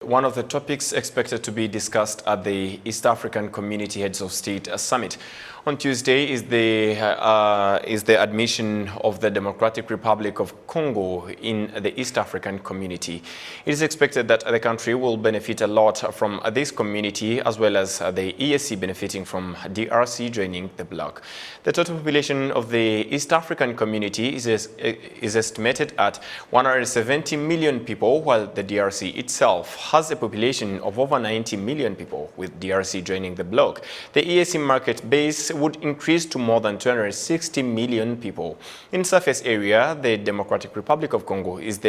one of the topics expected to be discussed at the East African Community Heads of State Summit on Tuesday is the admission of the Democratic Republic of Congo in the East African community. It is expected that the country will benefit a lot from this community, as well as the EAC benefiting from DRC joining the bloc. The total population of the East African community is estimated at 170 million people, while the DRC itself has a population of over 90 million people, with DRC joining the bloc. The EAC market base would increase to more than 260 million people. In surface area, the Democratic Republic of Congo is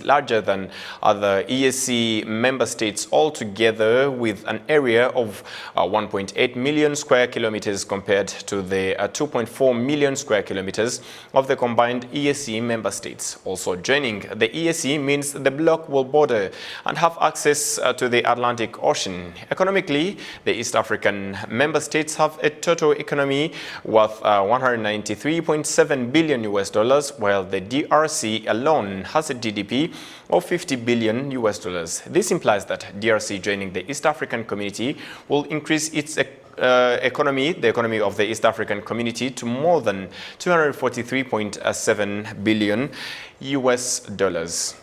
larger than other EAC member states altogether, with an area of 1.8 million square kilometers compared to the 2.4 million square kilometers of the combined EAC member states. Also joining the EAC means the bloc will border and have access to the Atlantic Ocean. Economically, the East African member states have a total economy worth 193.7 billion US dollars, while the DRC alone has a GDP of 50 billion US dollars. This implies that DRC joining the East African community will increase its economy, the economy of the East African community, to more than 243.7 billion US dollars.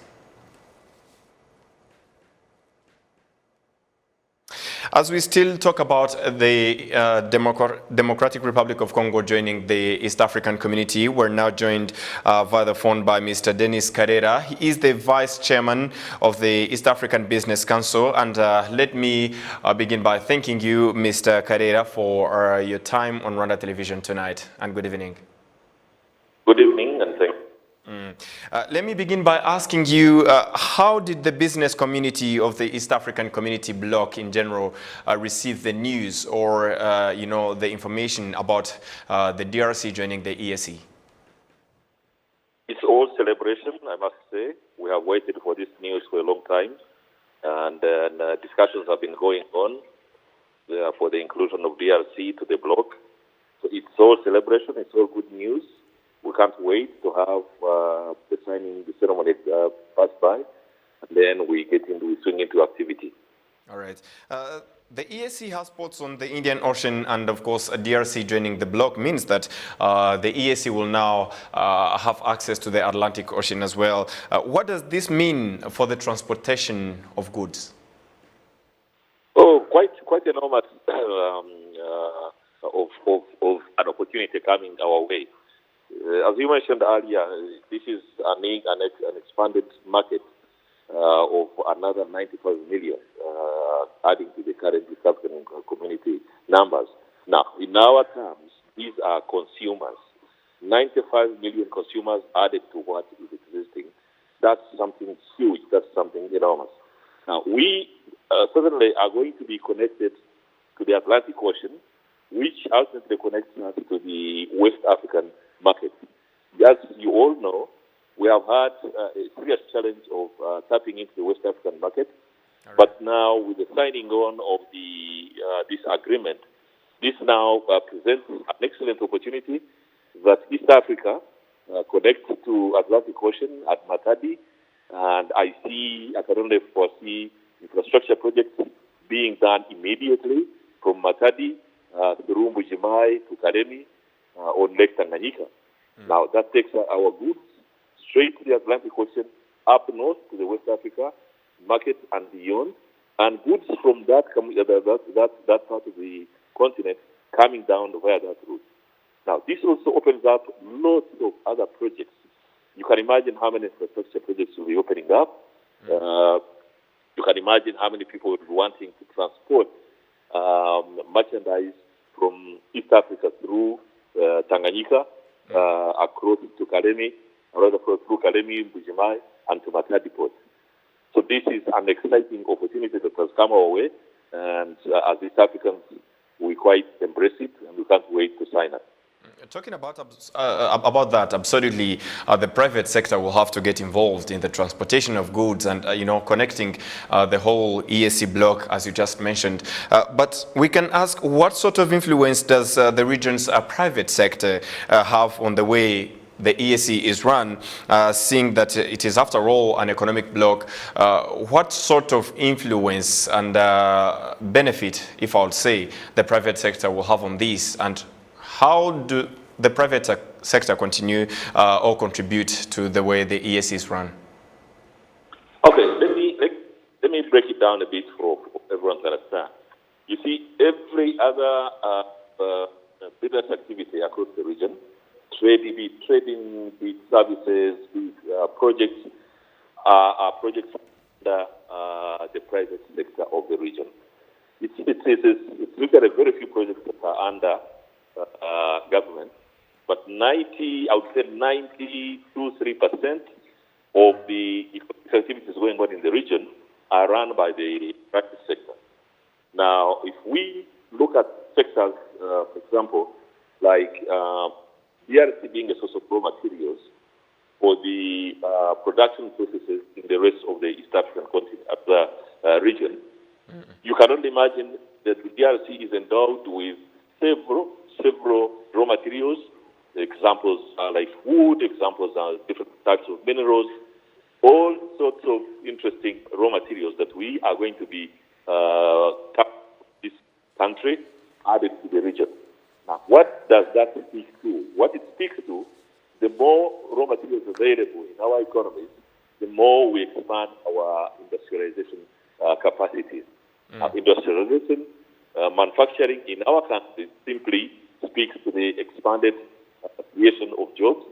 As we still talk about the Democratic Republic of Congo joining the East African community, we're now joined via the phone by Mr. Denis Karera. He is the Vice Chairman of the East African Business Council. And let me begin by thanking you, Mr. Karera, for your time on Rwanda Television tonight. And good evening. Good evening, and thank you. Let me begin by asking you, how did the business community of the East African Community bloc in general receive the news or, the information about the DRC joining the EAC? It's all celebration, I must say. We have waited for this news for a long time, and discussions have been going on for the inclusion of DRC to the bloc. So it's all celebration, it's all good news. We can't wait to have the signing, the ceremony pass by, and then we swing into activity. All right. The EAC has ports on the Indian Ocean, and of course DRC joining the bloc means that the EAC will now have access to the Atlantic Ocean as well. What does this mean for the transportation of goods? Oh, quite enormous of an opportunity coming our way. As you mentioned earlier, this is an expanded market of another 95 million, adding to the current East African community numbers. Now, in our terms, these are consumers. 95 million consumers added to what is existing. That's something huge. That's something enormous. Now, we certainly are going to be connected to the Atlantic Ocean, which ultimately connects us to the West African market. As you all know, we have had a serious challenge of tapping into the West African market. Right. But now, with the signing on of this agreement, this now presents an excellent opportunity that East Africa connects to Atlantic Ocean at Matadi, and I can only foresee infrastructure projects being done immediately from Matadi through Mbujimai to Karemi on Lake Tanganyika. Now, that takes our goods straight to the Atlantic Ocean, up north to the West Africa market and beyond, and goods from that part of the continent coming down via that route. Now, this also opens up lots of other projects. You can imagine how many infrastructure projects will be opening up. You can imagine how many people will be wanting to transport merchandise from East Africa through Tanganyika, across to Karemi, through Karemi, Mbujimai, and to Matadi Port. So this is an exciting opportunity that has come our way, and as East Africans, we quite embrace it, and we can't wait to sign up. Talking about that, absolutely, the private sector will have to get involved in the transportation of goods and, connecting the whole EAC bloc, as you just mentioned. But we can ask, what sort of influence does the region's private sector have on the way the EAC is run, seeing that it is after all an economic bloc, what sort of influence and benefit, if I would say, the private sector will have on this, and how do the private sector continue or contribute to the way the EAC is run? Okay, let me break it down a bit for everyone to understand. You see, every other business activity across the region, trading, be it services, be it projects, are projects under the private sector of the region. It's look at a very few projects that are under government, but 92-3% of the activities going on in the region are run by the private sector. Now, if we look at sectors, for example, like DRC being a source of raw materials for the production processes in the rest of the East African continent, region, you can only imagine that the DRC is endowed with several raw materials. Examples are like wood, examples are different types of minerals, all sorts of interesting raw materials that we are going to be this country added to the region. Now, what does that speak to? What it speaks to, the more raw materials available in our economies, the more we expand our industrialization capacities. Industrialization, manufacturing in our country simply speaks to the expanded creation of jobs,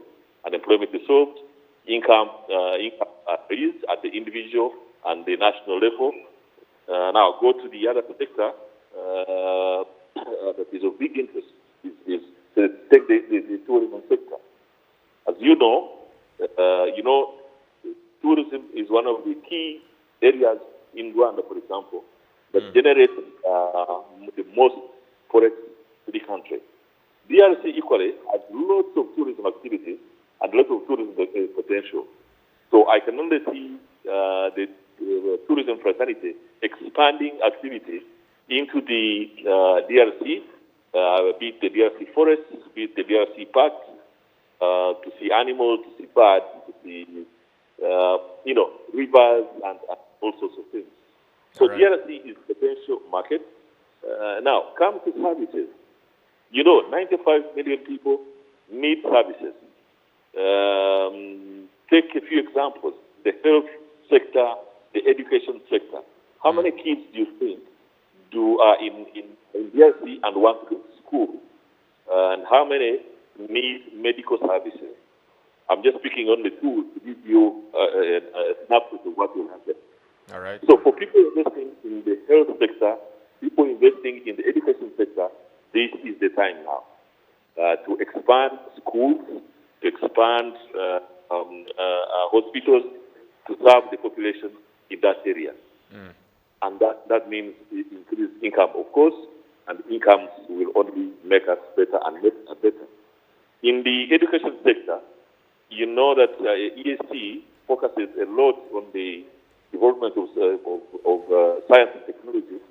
unemployment is solved, income raised at the individual and the national level. Now, go to the other sector that is of big interest, take the tourism sector. As you know, tourism is one of the key areas in Rwanda, for example, that generates the most forex to the country. DRC equally has lots of tourism activities and lots of tourism potential. So I can only see the tourism fraternity expanding activities into the DRC, be it the DRC forests, be it the DRC parks, to see animals, to see birds, to see, rivers and all sorts of things. So right. DRC is a potential market. Now, come to services. 95 million people need services. Take a few examples. The health sector, the education sector. How many kids do you think are in DRC and want to go to school? And how many need medical services? I'm just picking on the two to give you a snapshot of what will happen. All right. So for people investing in the health sector, people investing in the education sector, this is the time now to expand schools, to expand hospitals, to serve the population in that area. And that means increased income, of course, and incomes will only make us better and better. In the education sector, you know that EAC focuses a lot on the development of science and technology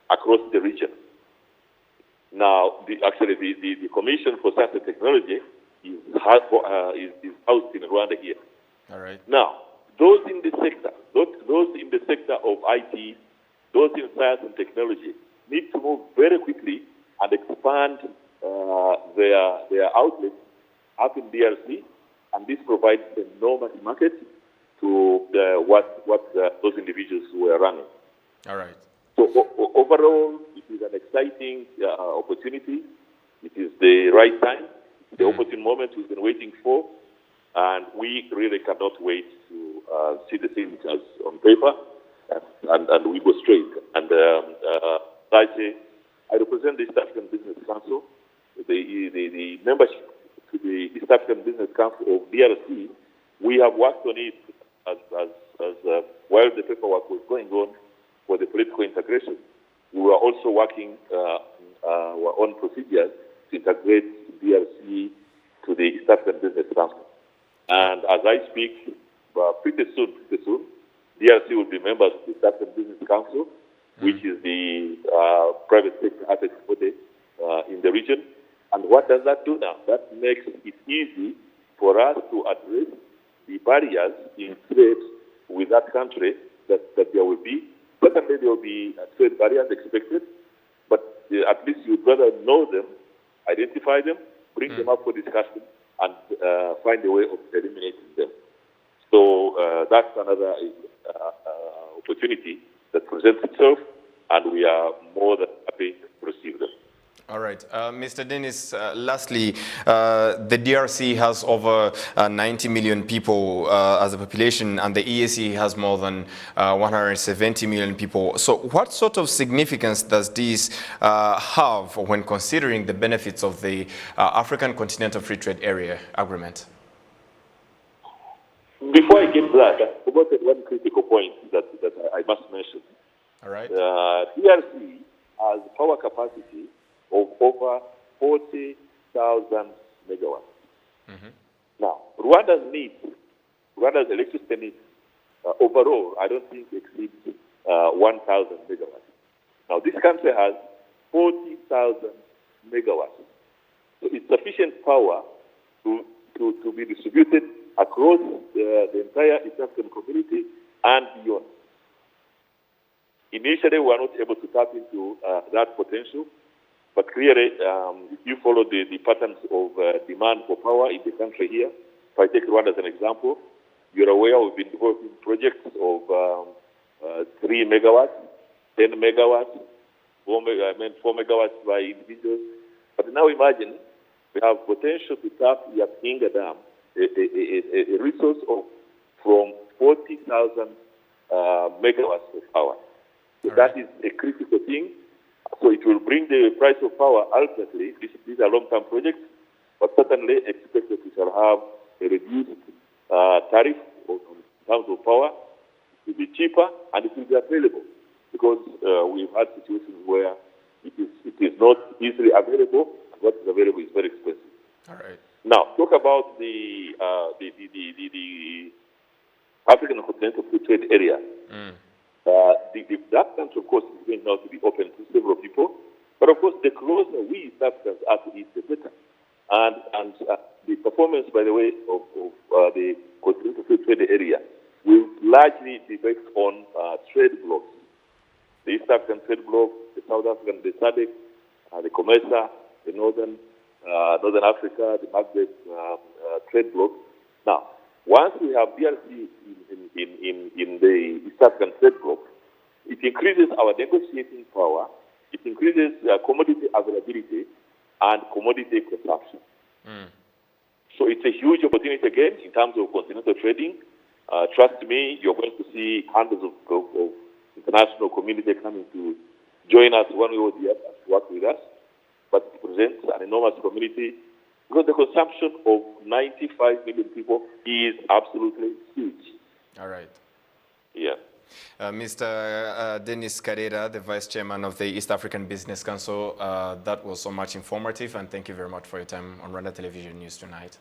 across the region. Now, the Commission for Science and Technology is housed in Rwanda here. All right. Now, those in the sector of IT, those in science and technology, need to move very quickly and expand their outlets up in DRC, and this provides an enormous market to what those individuals were running. All right. So overall, it is an exciting opportunity. It is the right time, the opportune moment we've been waiting for, and we really cannot wait to see the things as on paper, and we go straight. And I represent the East African Business Council, the membership to the East African Business Council of DRC. We have worked on it as while the paperwork was going on for the political integration. We were also working our own procedures to integrate DRC to the East African Business Council. And as I speak, pretty soon, DRC will be members of the East African Business Council, which is the private sector advocacy body in the region. And what does that do now? That makes it easy for us to address the barriers in trade with that country that there will be. Certainly there will be trade barriers expected, but at least you'd rather know them, identify them, bring them up for discussion, and find a way of eliminating them. So that's another opportunity that presents itself, and we are more than happy to receive them. All right. Mr. Dennis, lastly, the DRC has over 90 million people as a population, and the EAC has more than 170 million people. So what sort of significance does this have when considering the benefits of the African Continental Free Trade Area Agreement? Before I get to that, I forgot one critical point that I must mention. All right. DRC has power capacity of over 40,000 megawatts. Now, Rwanda's electricity needs overall, I don't think exceeds 1,000 megawatts. Now, this country has 40,000 megawatts. So it's sufficient power to be distributed across the entire East African community and beyond. Initially, we were not able to tap into that potential, but clearly, if you follow the patterns of demand for power in the country here, if I take Rwanda as an example, you're aware we've been developing projects of 3 megawatts, 10 megawatts, 4 megawatts by individuals. But now imagine we have potential to tap Yapinga Dam, a resource of from 40,000 megawatts of power. So that is a critical thing. So it will bring the price of power ultimately. These are long-term projects, but certainly expect that we shall have a reduced tariff in terms of power. It will be cheaper and it will be available, because we've had situations where it is not easily available, and what is available is very expensive. All right. Now, talk about the African Continental Free Trade Area. That country, of course, is going now to be open to several people. But of course, the closer we East Africans are to it, the better. And the performance, by the way, of the Continental Free Trade Area will largely be based on trade blocks. The East African trade bloc, the South African, the SADC, the COMESA, the Northern Africa, the Maghreb trade bloc. Now, once we have DRC in the East African trade bloc, it increases our negotiating power, it increases commodity availability and commodity consumption. So it's a huge opportunity again in terms of continental trading. Trust me, you're going to see hundreds of international community coming to join us one way or the other, to work with us. But it presents an enormous community, because the consumption of 95 million people is absolutely huge. All right. Yeah. Mr. Dennis Karera, the Vice Chairman of the East African Business Council, that was so much informative, and thank you very much for your time on Rwanda Television News tonight.